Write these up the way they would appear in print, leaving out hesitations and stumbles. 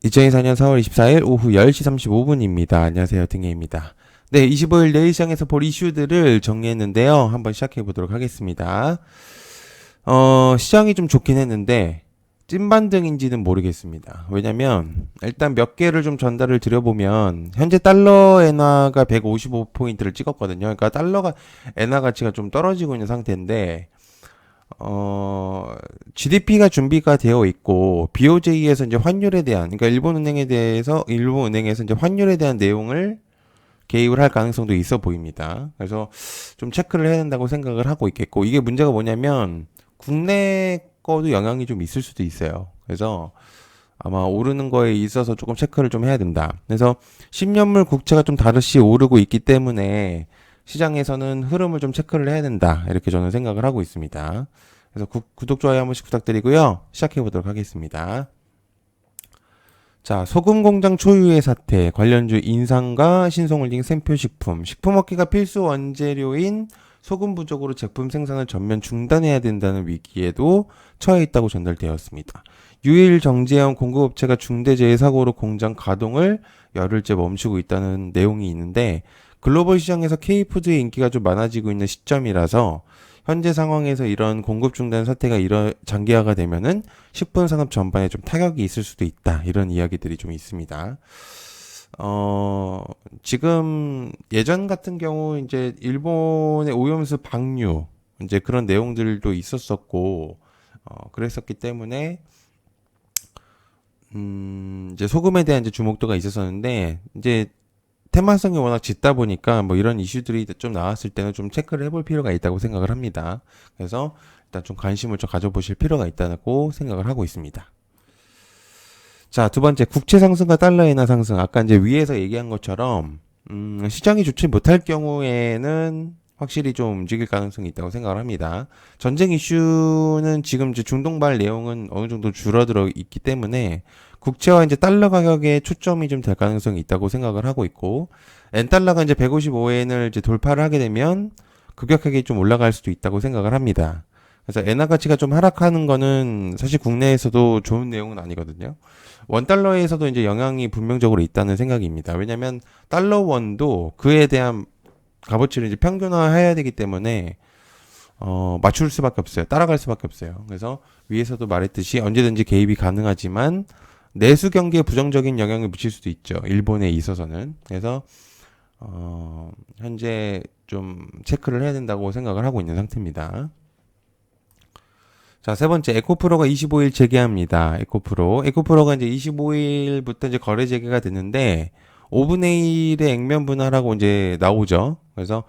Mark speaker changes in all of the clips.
Speaker 1: 2024년 4월 24일 오후 10시 35분입니다. 안녕하세요. 등혜입니다. 네, 25일 내일 시장에서 볼 이슈들을 정리했는데요. 한번 시작해 보도록 하겠습니다. 시장이 좀 좋긴 했는데 찐반등인지는 모르겠습니다. 왜냐면 일단 몇 개를 좀 전달을 드려보면 현재 달러 엔화가 155포인트를 찍었거든요. 그러니까 달러가 엔화 가치가 좀 떨어지고 있는 상태인데 GDP가 준비가 되어 있고, BOJ에서 이제 환율에 대한, 그러니까 일본은행에서 이제 환율에 대한 내용을 개입을 할 가능성도 있어 보입니다. 그래서 좀 체크를 해야 된다고 생각을 하고 있겠고, 이게 문제가 뭐냐면, 국내 거도 영향이 좀 있을 수도 있어요. 그래서 아마 오르는 거에 있어서 조금 체크를 좀 해야 된다. 그래서 10년물 국채가 좀 다르시 오르고 있기 때문에 시장에서는 흐름을 좀 체크를 해야 된다. 이렇게 저는 생각을 하고 있습니다. 그래서 구독, 좋아요 한 번씩 부탁드리고요. 시작해 보도록 하겠습니다. 자, 소금 공장 초유의 사태, 관련주 인상과 신성홀딩 샘표식품, 식품업계가 필수 원재료인 소금 부족으로 제품 생산을 전면 중단해야 된다는 위기에도 처해 있다고 전달되었습니다. 유일 정제형 공급업체가 중대재해 사고로 공장 가동을 열흘째 멈추고 있다는 내용이 있는데, 글로벌 시장에서 K푸드의 인기가 좀 많아지고 있는 시점이라서 현재 상황에서 이런 공급 중단 사태가 장기화가 되면은 식품 산업 전반에 좀 타격이 있을 수도 있다. 이런 이야기들이 좀 있습니다. 지금 예전 같은 경우 이제 일본의 오염수 방류 이제 그런 내용들도 있었었고, 그랬었기 때문에 이제 소금에 대한 이제 주목도가 있었었는데, 이제 테마성이 워낙 짙다 보니까 뭐 이런 이슈들이 좀 나왔을 때는 좀 체크를 해볼 필요가 있다고 생각을 합니다. 그래서 일단 좀 관심을 좀 가져보실 필요가 있다고 생각을 하고 있습니다. 자, 두 번째, 국채 상승과 달러 엔화 상승. 아까 이제 위에서 얘기한 것처럼 시장이 좋지 못할 경우에는 확실히 좀 움직일 가능성이 있다고 생각을 합니다. 전쟁 이슈는 지금 이제 중동발 내용은 어느 정도 줄어들어 있기 때문에 국채와 이제 달러 가격에 초점이 좀 될 가능성이 있다고 생각을 하고 있고, 엔달러가 이제 155엔을 이제 돌파를 하게 되면 급격하게 좀 올라갈 수도 있다고 생각을 합니다. 그래서 엔화 가치가 좀 하락하는 거는 사실 국내에서도 좋은 내용은 아니거든요. 원달러에서도 이제 영향이 분명적으로 있다는 생각입니다. 왜냐면 달러 원도 그에 대한 값어치를 이제 평균화해야 되기 때문에 맞출 수밖에 없어요. 따라갈 수밖에 없어요. 그래서 위에서도 말했듯이 언제든지 개입이 가능하지만 내수 경기에 부정적인 영향을 미칠 수도 있죠. 일본에 있어서는. 그래서 현재 좀 체크를 해야 된다고 생각을 하고 있는 상태입니다. 자, 세 번째, 에코프로가 25일 재개합니다. 에코프로가 이제 25일부터 이제 거래 재개가 됐는데, 5분의 1의 액면 분할하고 이제 나오죠. 그래서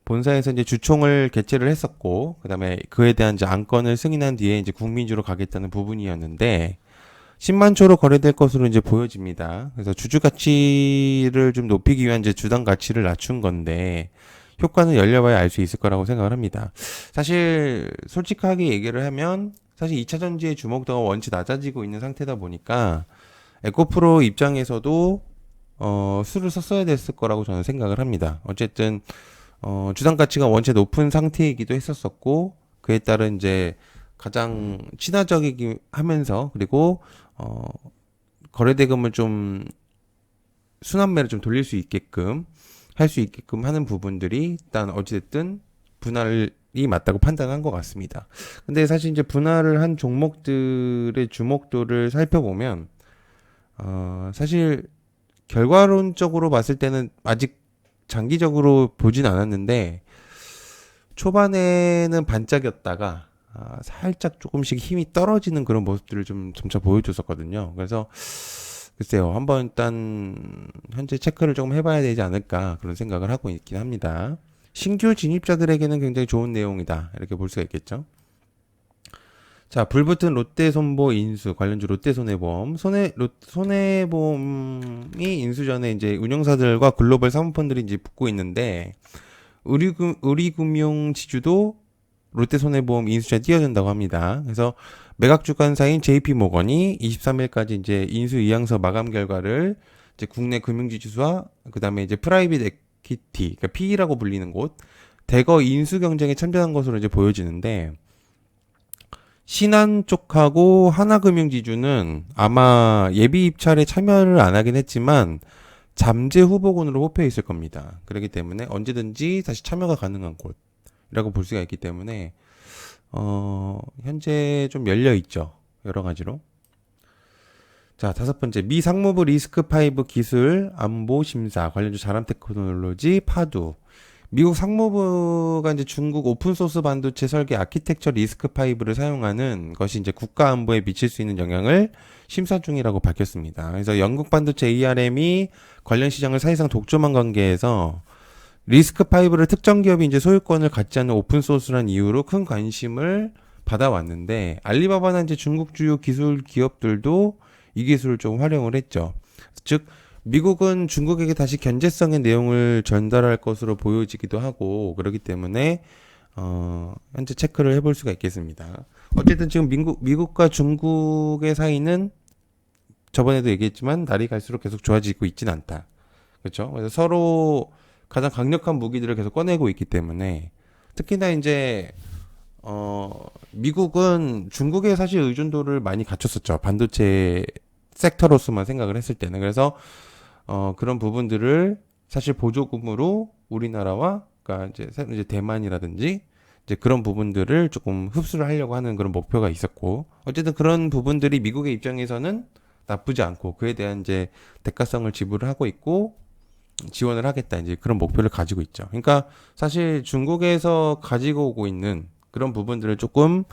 Speaker 1: 본사에서 이제 주총을 개최를 했었고, 그 다음에 그에 대한 이제 안건을 승인한 뒤에 이제 국민주로 가겠다는 부분이었는데, 10만 초로 거래될 것으로 이제 보여집니다. 그래서 주주 가치를 좀 높이기 위한 이제 주당 가치를 낮춘 건데, 효과는 열려봐야 알 수 있을 거라고 생각을 합니다. 사실 솔직하게 얘기를 하면 사실 2차 전지의 주목도가 원체 낮아지고 있는 상태다 보니까 에코프로 입장에서도 수를 썼어야 됐을 거라고 저는 생각을 합니다. 어쨌든 주당 가치가 원체 높은 상태이기도 했었었고, 그에 따른 이제 가장 친화적이기 하면서, 그리고 거래 대금을 좀 순환매를 좀 돌릴 수 있게끔 할 수 있게끔 하는 부분들이 일단 어찌됐든 분할이 맞다고 판단한 것 같습니다. 근데 사실 이제 분할을 한 종목들의 주목도를 살펴보면 사실 결과론적으로 봤을 때는 아직 장기적으로 보진 않았는데 초반에는 반짝였다가 살짝 조금씩 힘이 떨어지는 그런 모습들을 좀 점차 보여줬었거든요. 그래서 글쎄요, 한번 일단 현재 체크를 조금 해봐야 되지 않을까 그런 생각을 하고 있긴 합니다. 신규 진입자들에게는 굉장히 좋은 내용이다 이렇게 볼 수가 있겠죠. 자, 불붙은 롯데손보 인수 관련주 롯데손해보험 손해보험이 인수 전에 이제 운용사들과 글로벌 사모펀들이 이제 붙고 있는데 우리금융 지주도 롯데손해보험 인수전에 뛰어든다고 합니다. 그래서 매각주관사인 JP모건이 23일까지 이제 인수 이양서 마감 결과를 이제 국내 금융지주와 그다음에 이제 프라이빗 에퀴티, 그러니까 PE라고 불리는 곳 대거 인수 경쟁에 참전한 것으로 이제 보여지는데 신한 쪽하고 하나금융지주는 아마 예비 입찰에 참여를 안 하긴 했지만 잠재 후보군으로 뽑혀 있을 겁니다. 그렇기 때문에 언제든지 다시 참여가 가능한 곳이라고 볼 수가 있기 때문에 현재 좀 열려 있죠. 여러 가지로. 자, 다섯 번째. 미 상무부 리스크5 기술 안보 심사 관련주 자람 테크놀로지 파두. 미국 상무부가 이제 중국 오픈소스 반도체 설계 아키텍처 리스크5를 사용하는 것이 이제 국가 안보에 미칠 수 있는 영향을 심사 중이라고 밝혔습니다. 그래서 영국 반도체 ARM이 관련 시장을 사실상 독점한 관계에서 리스크5를 특정 기업이 이제 소유권을 갖지 않는 오픈소스란 이유로 큰 관심을 받아왔는데, 알리바바나 이제 중국 주요 기술 기업들도 이 기술을 좀 활용을 했죠. 즉, 미국은 중국에게 다시 견제성의 내용을 전달할 것으로 보여지기도 하고, 그렇기 때문에 현재 체크를 해볼 수가 있겠습니다. 어쨌든 지금 미국과 중국의 사이는 저번에도 얘기했지만 날이 갈수록 계속 좋아지고 있진 않다. 그렇죠? 그래서 서로 가장 강력한 무기들을 계속 꺼내고 있기 때문에, 특히나 이제 미국은 중국에 사실 의존도를 많이 갖췄었죠. 반도체 섹터로서만 생각을 했을 때는. 그래서 그런 부분들을 사실 보조금으로 우리나라와, 그러니까 이제 대만이라든지 이제 그런 부분들을 조금 흡수를 하려고 하는 그런 목표가 있었고, 어쨌든 그런 부분들이 미국의 입장에서는 나쁘지 않고 그에 대한 이제 대가성을 지불을 하고 있고 지원을 하겠다, 이제 그런 목표를 가지고 있죠. 그러니까 사실 중국에서 가지고 오고 있는 그런 부분들을 조금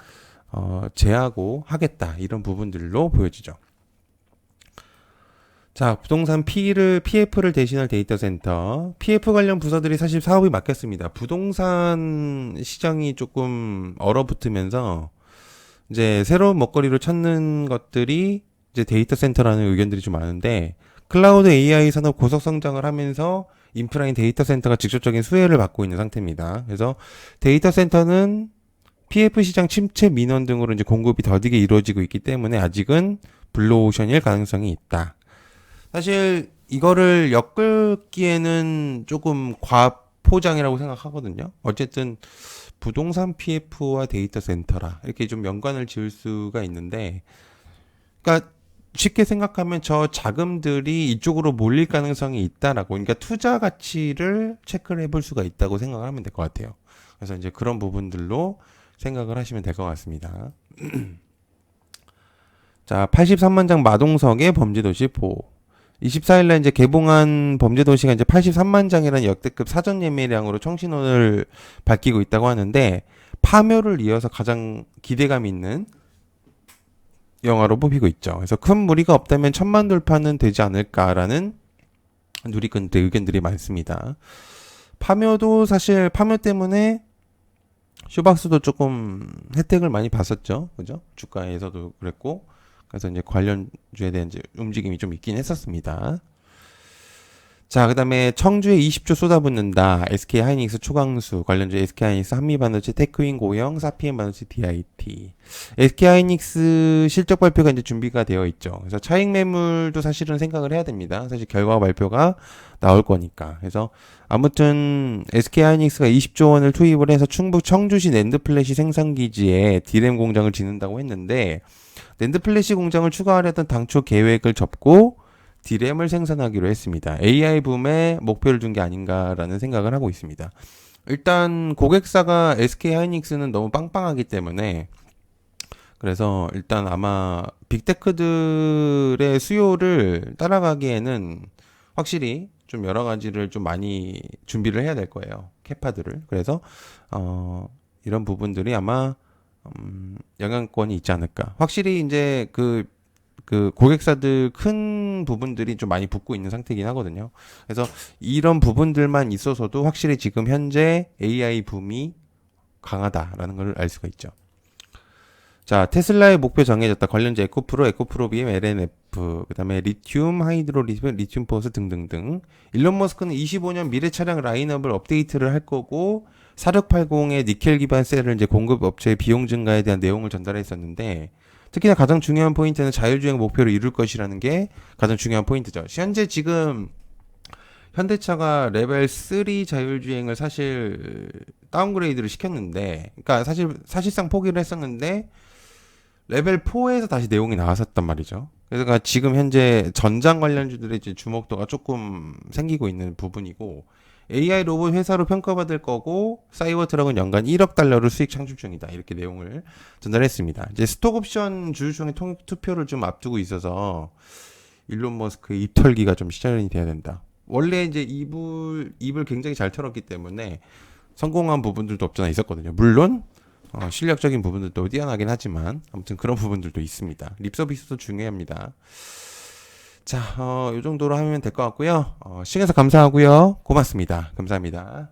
Speaker 1: 제하고 하겠다, 이런 부분들로 보여지죠. 자, 부동산 PF를 대신할 데이터 센터. PF 관련 부서들이 사실 사업이 맡겼습니다. 부동산 시장이 조금 얼어붙으면서 이제 새로운 먹거리를 찾는 것들이 이제 데이터 센터라는 의견들이 좀 많은데, 클라우드 AI 산업 고속 성장을 하면서 인프라인 데이터 센터가 직접적인 수혜를 받고 있는 상태입니다. 그래서 데이터 센터는 PF 시장 침체 민원 등으로 이제 공급이 더디게 이루어지고 있기 때문에 아직은 블루오션일 가능성이 있다. 사실 이거를 엮기에는 조금 과포장이라고 생각하거든요. 어쨌든 부동산 PF와 데이터 센터라 이렇게 좀 연관을 지을 수가 있는데, 그러니까 쉽게 생각하면 저 자금들이 이쪽으로 몰릴 가능성이 있다라고, 그러니까 투자 가치를 체크를 해볼 수가 있다고 생각을 하면 될 것 같아요. 그래서 이제 그런 부분들로 생각을 하시면 될 것 같습니다. 자, 83만 장 마동석의 범죄도시 보. 24일날 이제 개봉한 범죄도시가 이제 83만 장이라는 역대급 사전 예매량으로 청신호를 밝히고 있다고 하는데, 파묘를 이어서 가장 기대감 있는 영화로 뽑히고 있죠. 그래서 큰 무리가 없다면 1000만 돌파는 되지 않을까라는 누리꾼들 의견들이 많습니다. 파묘도 사실 파묘 때문에 쇼박스도 조금 혜택을 많이 봤었죠. 그죠? 주가에서도 그랬고. 그래서 이제 관련주에 대한 이제 움직임이 좀 있긴 했었습니다. 자, 그 다음에 청주에 20조 쏟아붓는다. SK 하이닉스 초강수 관련주 SK 하이닉스 한미반도체 테크윈 고영 사피엔 반도체 DIT. SK 하이닉스 실적 발표가 이제 준비가 되어 있죠. 그래서 차익 매물도 사실은 생각을 해야 됩니다. 사실 결과 발표가 나올 거니까. 그래서 아무튼 SK 하이닉스가 20조 원을 투입을 해서 충북 청주시 낸드 플래시 생산 기지에 디램 공장을 짓는다고 했는데, 낸드 플래시 공장을 추가하려던 당초 계획을 접고 디램을 생산하기로 했습니다. AI 붐에 목표를 둔 게 아닌가라는 생각을 하고 있습니다. 일단 고객사가 SK 하이닉스는 너무 빵빵하기 때문에, 그래서 일단 아마 빅테크들의 수요를 따라가기에는 확실히 좀 여러 가지를 좀 많이 준비를 해야 될 거예요. 캐파들을. 그래서 이런 부분들이 아마 영향권이 있지 않을까. 확실히 이제 그 고객사들 큰 부분들이 좀 많이 붙고 있는 상태이긴 하거든요. 그래서 이런 부분들만 있어서도 확실히 지금 현재 AI 붐이 강하다라는 걸 알 수가 있죠. 자, 테슬라의 목표 정해졌다. 관련주 에코프로 BM, LNF, 그 다음에 리튬, 하이드로리튬, 리튬 포스 등등등. 일론 머스크는 25년 미래 차량 라인업을 업데이트를 할 거고, 4680의 니켈 기반 셀을 이제 공급 업체의 비용 증가에 대한 내용을 전달했었는데, 특히나 가장 중요한 포인트는 자율주행 목표를 이룰 것이라는 게 가장 중요한 포인트죠. 현재 지금 현대차가 레벨 3 자율주행을 사실 다운그레이드를 시켰는데, 그러니까 사실상 포기를 했었는데, 레벨 4에서 다시 내용이 나왔었단 말이죠. 그래서 지금 현재 전장 관련주들의 이제 주목도가 조금 생기고 있는 부분이고, AI 로봇 회사로 평가받을 거고, 사이버 트럭은 연간 1억 달러를 수익 창출 중이다. 이렇게 내용을 전달했습니다. 이제 스톡 옵션 주주총회 투표를 좀 앞두고 있어서 일론 머스크의 입털기가 좀 시작이 돼야 된다. 원래 이제 입을 굉장히 잘 털었기 때문에 성공한 부분들도 없잖아 있었거든요. 물론 실력적인 부분들도 뛰어나긴 하지만 아무튼 그런 부분들도 있습니다. 립 서비스도 중요합니다. 자, 요 정도로 하면 될 것 같고요. 시청해서 감사하고요. 고맙습니다. 감사합니다.